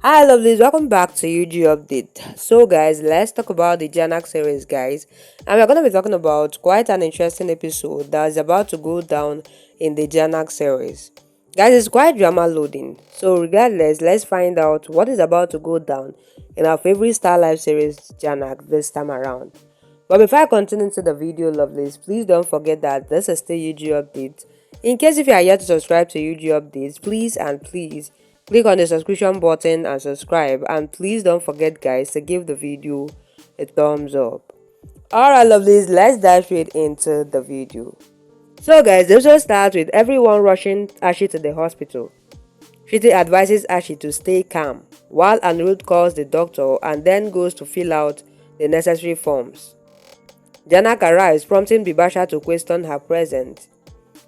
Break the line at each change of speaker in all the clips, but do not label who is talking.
Hi lovelies, welcome back to UG Update. So guys, let's talk about the Jhanak series guys. And we're going to be talking about quite an interesting episode that is about to go down in the Jhanak series. Guys, it's quite drama loading. So regardless, let's find out what is about to go down in our favorite Starlife series Jhanak this time around. But before I continue to the video lovelies, please don't forget that this is still UG Update. In case if you are yet to subscribe to UG Updates, please click on the subscription button and subscribe, and please don't forget guys to give the video a thumbs up. Alright lovelies, let's dive straight into the video. So guys, this will start with everyone rushing Arshi to the hospital. Shruti advises Arshi to stay calm, while Anirudh calls the doctor and then goes to fill out the necessary forms. Jhanak arrives, prompting Bibasha to question her presence,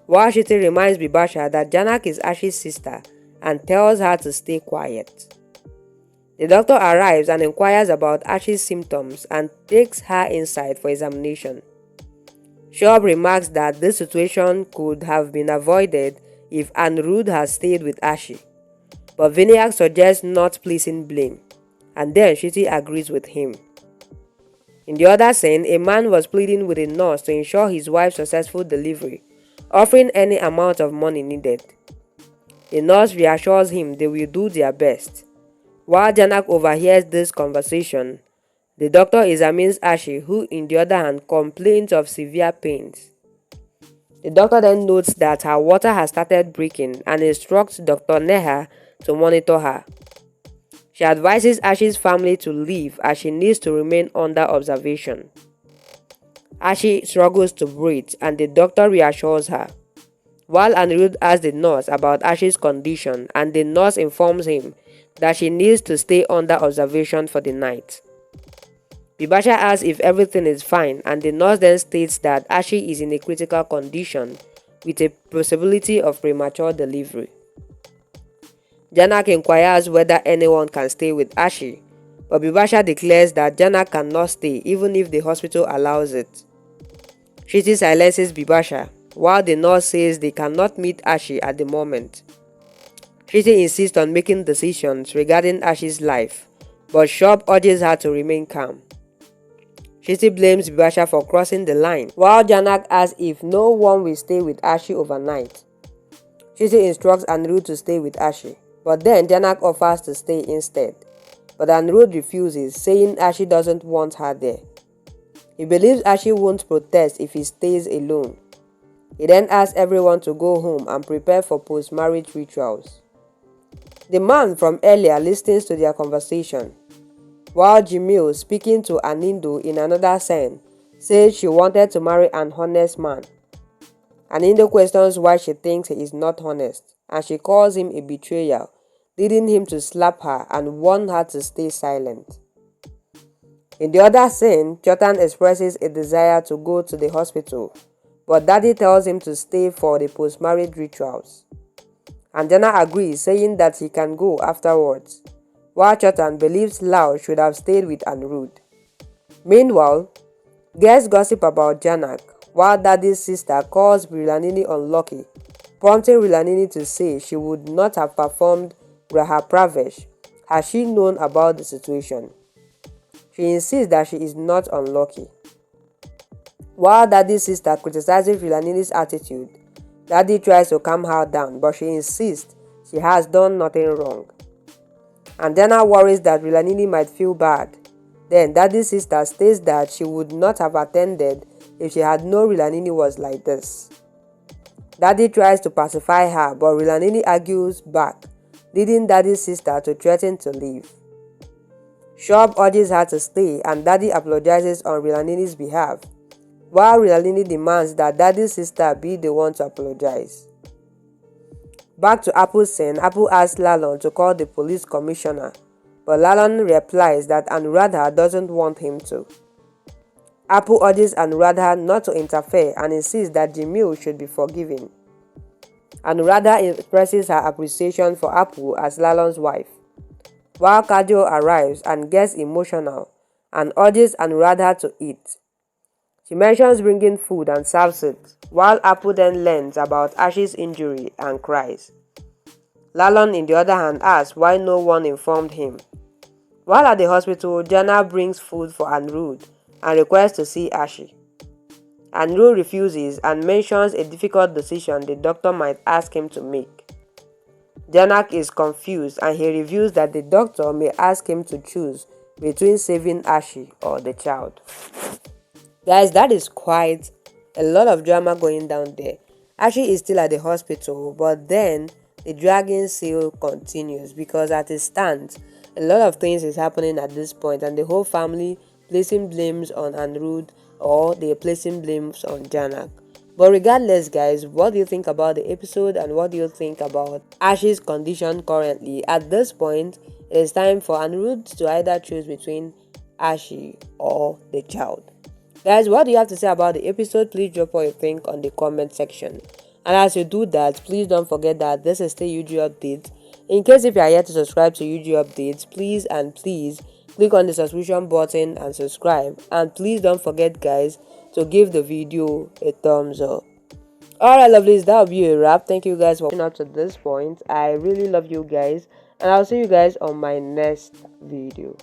while Shruti reminds Bibasha that Jhanak is Arshi's sister and tells her to stay quiet. The doctor arrives and inquires about Arshi's symptoms and takes her inside for examination. Shob remarks that this situation could have been avoided if Anirudh had stayed with Arshi, but Vinayak suggests not placing blame, and then Shruti agrees with him. In the other scene, a man was pleading with a nurse to ensure his wife's successful delivery, offering any amount of money needed. The nurse reassures him they will do their best. While Jhanak overhears this conversation, the doctor examines Arshi, who in the other hand complains of severe pains. The doctor then notes that her water has started breaking and instructs Dr. Neha to monitor her. She advises Arshi's family to leave as she needs to remain under observation. Arshi struggles to breathe and the doctor reassures her, while Anirudh asks the nurse about Arshi's condition and the nurse informs him that she needs to stay under observation for the night. Bibasha asks if everything is fine and the nurse then states that Arshi is in a critical condition with a possibility of premature delivery. Jhanak inquires whether anyone can stay with Arshi, but Bibasha declares that Jhanak cannot stay even if the hospital allows it. Shruti silences Bibasha, while the nurse says they cannot meet Arshi at the moment. Shruti insists on making decisions regarding Arshi's life, but Shob urges her to remain calm. Shruti blames Bibasha for crossing the line, while Jhanak asks if no one will stay with Arshi overnight. Shruti instructs Anirudh to stay with Arshi, but then Jhanak offers to stay instead, but Anirudh refuses, saying Arshi doesn't want her there. He believes Arshi won't protest if he stays alone. He then asks everyone to go home and prepare for post-marriage rituals. The man from earlier listens to their conversation, while Jamil, speaking to Anindo in another scene, says she wanted to marry an honest man. Anindo questions why she thinks he is not honest, and she calls him a betrayer, leading him to slap her and warn her to stay silent. In the other scene, Chotan expresses a desire to go to the hospital, but Daddy tells him to stay for the post-marriage rituals. Anjana agrees, saying that he can go afterwards, while Chotan believes Lau should have stayed with Anirudh. Meanwhile, guests gossip about Jhanak, while Daddy's sister calls Rilanini unlucky, prompting Rilanini to say she would not have performed Graha Pravesh had she known about the situation. She insists that she is not unlucky. While Daddy's sister criticizes Rilanini's attitude, Daddy tries to calm her down, but she insists she has done nothing wrong. Anjana worries that Rilanini might feel bad. Then Daddy's sister states that she would not have attended if she had known Rilanini was like this. Daddy tries to pacify her, but Rilanini argues back, leading Daddy's sister to threaten to leave. Shob urges her to stay and Daddy apologizes on Rilanini's behalf, while Rilanini demands that Daddy's sister be the one to apologize. Back to Appu's scene, Appu asks Lalon to call the police commissioner, but Lalon replies that Anuradha doesn't want him to. Appu urges Anuradha not to interfere and insists that Jamil should be forgiven. Anuradha expresses her appreciation for Appu as Lalon's wife, while Kajo arrives and gets emotional and urges Anuradha to eat. She mentions bringing food and serves it, while Appu then learns about Arshi's injury and cries. Lalon, in the other hand, asks why no one informed him. While at the hospital, Jana brings food for Anirudh and requests to see Arshi. Anirudh refuses and mentions a difficult decision the doctor might ask him to make. Jhanak is confused and he reveals that the doctor may ask him to choose between saving Arshi or the child. Guys, that is quite a lot of drama going down there. Arshi is still at the hospital, but then the dragging sale continues because at it stands, a lot of things is happening at this point and the whole family placing blames on Anirudh or they're placing blames on Jhanak. But regardless, guys, what do you think about the episode and what do you think about Ash's condition currently? At this point, it is time for Anirudh to either choose between Ashi or the child. Guys, what do you have to say about the episode? Please drop what you think on the comment section. And as you do that, please don't forget that this is still UG Updates. In case if you are yet to subscribe to UG Updates, please and please click on the subscription button and subscribe. And please don't forget, guys, to give the video a thumbs up. Alright, lovelies, that will be a wrap. Thank you guys for watching up to this point. I really love you guys, and I'll see you guys on my next video.